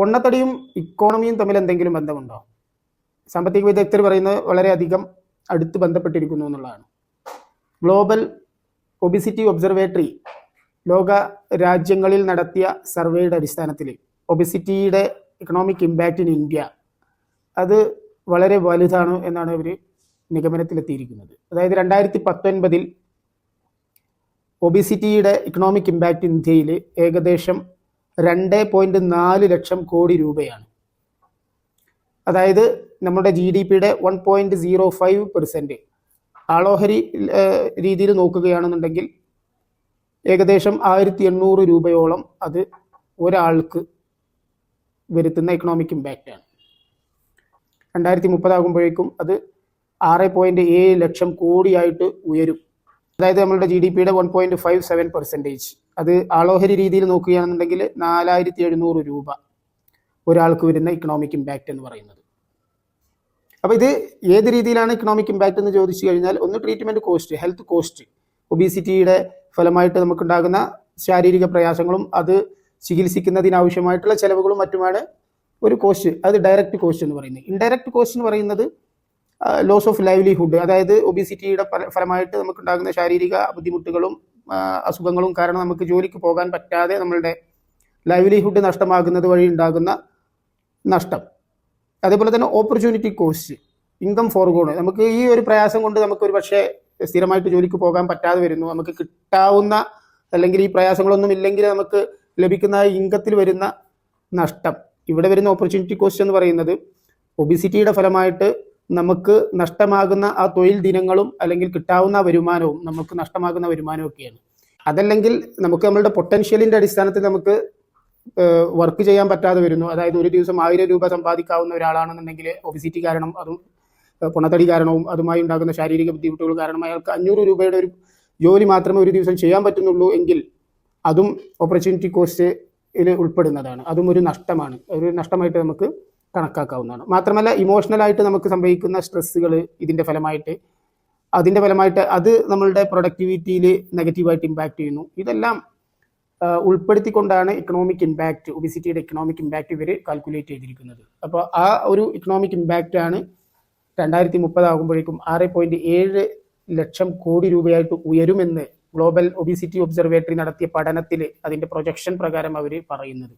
പൊണ്ണത്തടിയും ഇക്കോണമിയും തമ്മിൽ എന്തെങ്കിലും ബന്ധമുണ്ടോ? സാമ്പത്തിക വിദഗ്ധർ പറയുന്നത് വളരെയധികം അടുത്ത് ബന്ധപ്പെട്ടിരിക്കുന്നു എന്നുള്ളതാണ്. ഗ്ലോബൽ ഒബിസിറ്റി ഒബ്സർവേറ്ററി ലോക രാജ്യങ്ങളിൽ നടത്തിയ സർവേയുടെ അടിസ്ഥാനത്തിൽ ഒബിസിറ്റിയുടെ ഇക്കണോമിക് ഇമ്പാക്റ്റ് ഇൻ ഇന്ത്യ അത് വളരെ വലുതാണ് എന്നാണ് അവർ നിഗമനത്തിലെത്തിയിരിക്കുന്നത്. അതായത് 2019 ഒബിസിറ്റിയുടെ ഇക്കണോമിക് ഇമ്പാക്റ്റ് ഇന്ത്യയിൽ ഏകദേശം 2.4 ലക്ഷം കോടി രൂപയാണ്. അതായത് നമ്മുടെ GDP-യുടെ 1.05%. ആളോഹരി രീതിയിൽ നോക്കുകയാണെന്നുണ്ടെങ്കിൽ ഏകദേശം 1800 രൂപയോളം അത് ഒരാൾക്ക് വരുത്തുന്ന ഇക്കണോമിക് ഇമ്പാക്റ്റാണ്. 2030 ആകുമ്പോഴേക്കും അത് 6.7 ലക്ഷം കോടിയായിട്ട് ഉയരും. അതായത് നമ്മളുടെ GDP-യുടെ 1.57%. അത് ആളോഹരി രീതിയിൽ നോക്കുകയാണെന്നുണ്ടെങ്കിൽ 4700 രൂപ ഒരാൾക്ക് വരുന്ന ഇക്കണോമിക് ഇമ്പാക്റ്റ് എന്ന് പറയുന്നത്. അപ്പോൾ ഇത് ഏത് രീതിയിലാണ് ഇക്കണോമിക് ഇമ്പാക്റ്റ് എന്ന് ചോദിച്ചു കഴിഞ്ഞാൽ, ഒന്ന് ട്രീറ്റ്മെൻറ്റ് കോസ്റ്റ്, ഹെൽത്ത് കോസ്റ്റ്, ഒബീസിറ്റിയുടെ ഫലമായിട്ട് നമുക്കുണ്ടാകുന്ന ശാരീരിക പ്രയാസങ്ങളും അത് ചികിത്സിക്കുന്നതിനാവശ്യമായിട്ടുള്ള ചിലവുകളും മറ്റുമാണ് ഒരു കോസ്റ്റ്. അത് ഡയറക്റ്റ് കോസ്റ്റ് എന്ന് പറയുന്നത്. ഇൻഡയറക്റ്റ് കോസ്റ്റ് എന്ന് പറയുന്നത് ലോസ് ഓഫ് ലൈവ്ലിഹുഡ്, അതായത് ഒബീസിറ്റിയുടെ ഫലമായിട്ട് നമുക്കുണ്ടാകുന്ന ശാരീരിക ബുദ്ധിമുട്ടുകളും അസുഖങ്ങളും കാരണം നമുക്ക് ജോലിക്ക് പോകാൻ പറ്റാതെ നമ്മളുടെ ലൈവ്ലിഹുഡ് നഷ്ടമാകുന്നത് വഴി ഉണ്ടാകുന്ന നഷ്ടം. അതേപോലെ തന്നെ ഓപ്പർച്യൂണിറ്റി കോസ്റ്റ്, ഇൻകം ഫോർഗോൺ, നമുക്ക് ഈ ഒരു പ്രയാസം കൊണ്ട് നമുക്ക് ഒരു പക്ഷേ സ്ഥിരമായിട്ട് ജോലിക്ക് പോകാൻ പറ്റാതെ വരുന്നു. നമുക്ക് കിട്ടാവുന്ന അല്ലെങ്കിൽ ഈ പ്രയാസങ്ങളൊന്നും ഇല്ലെങ്കിൽ നമുക്ക് ലഭിക്കുന്ന ഇൻകത്തിൽ വരുന്ന നഷ്ടം. ഇവിടെ വരുന്ന ഓപ്പർച്യൂണിറ്റി കോസ്റ്റ് എന്ന് പറയുന്നത് ഒബിസിറ്റിയുടെ ഫലമായിട്ട് നമുക്ക് നഷ്ടമാകുന്ന ആ തൊഴിൽ ദിനങ്ങളും അല്ലെങ്കിൽ കിട്ടാവുന്ന വരുമാനവും നമുക്ക് നഷ്ടമാകുന്ന വരുമാനവും ഒക്കെയാണ്. അതല്ലെങ്കിൽ നമുക്ക് നമ്മളുടെ പൊട്ടൻഷ്യലിൻ്റെ അടിസ്ഥാനത്തിൽ നമുക്ക് വർക്ക് ചെയ്യാൻ പറ്റാതെ വരുന്നു. അതായത് ഒരു ദിവസം 1000 രൂപ സമ്പാദിക്കാവുന്ന ഒരാളാണെന്നുണ്ടെങ്കിൽ ഒബിസിറ്റി കാരണം അതും പൊണ്ണത്തടി കാരണവും അതുമായി ഉണ്ടാകുന്ന ശാരീരിക ബുദ്ധിമുട്ടുകൾ കാരണം അയാൾക്ക് 500 രൂപയുടെ ഒരു ജോലി മാത്രമേ ഒരു ദിവസം ചെയ്യാൻ പറ്റുന്നുള്ളൂ എങ്കിൽ അതും ഓപ്പർച്യൂണിറ്റി കോസ്റ്റിൽ ഉൾപ്പെടുന്നതാണ്. അതും ഒരു നഷ്ടമാണ്, ഒരു നഷ്ടമായിട്ട് നമുക്ക് കണക്കാക്കാവുന്നതാണ്. മാത്രമല്ല ഇമോഷണലായിട്ട് നമുക്ക് സംഭവിക്കുന്ന സ്ട്രെസ്സുകൾ അതിൻ്റെ ഫലമായിട്ട് അത് നമ്മളുടെ പ്രൊഡക്ടിവിറ്റിയിൽ നെഗറ്റീവായിട്ട് ഇമ്പാക്റ്റ് ചെയ്യുന്നു. ഇതെല്ലാം ഉൾപ്പെടുത്തിക്കൊണ്ടാണ് ഇക്കണോമിക് ഇമ്പാക്റ്റ്, ഒബിസിറ്റിയുടെ ഇക്കണോമിക് ഇമ്പാക്റ്റ് ഇവർ കാൽക്കുലേറ്റ് ചെയ്തിരിക്കുന്നത്. അപ്പോൾ ആ ഒരു ഇക്കണോമിക് ഇമ്പാക്റ്റാണ് 2030 ആകുമ്പോഴേക്കും 6.7 ലക്ഷം കോടി രൂപയായിട്ട് ഉയരുമെന്ന് ഗ്ലോബൽ ഒബിസിറ്റി ഒബ്സർവേറ്ററി നടത്തിയ പഠനത്തിൽ അതിൻ്റെ പ്രൊജക്ഷൻ പ്രകാരം അവർ പറയുന്നത്.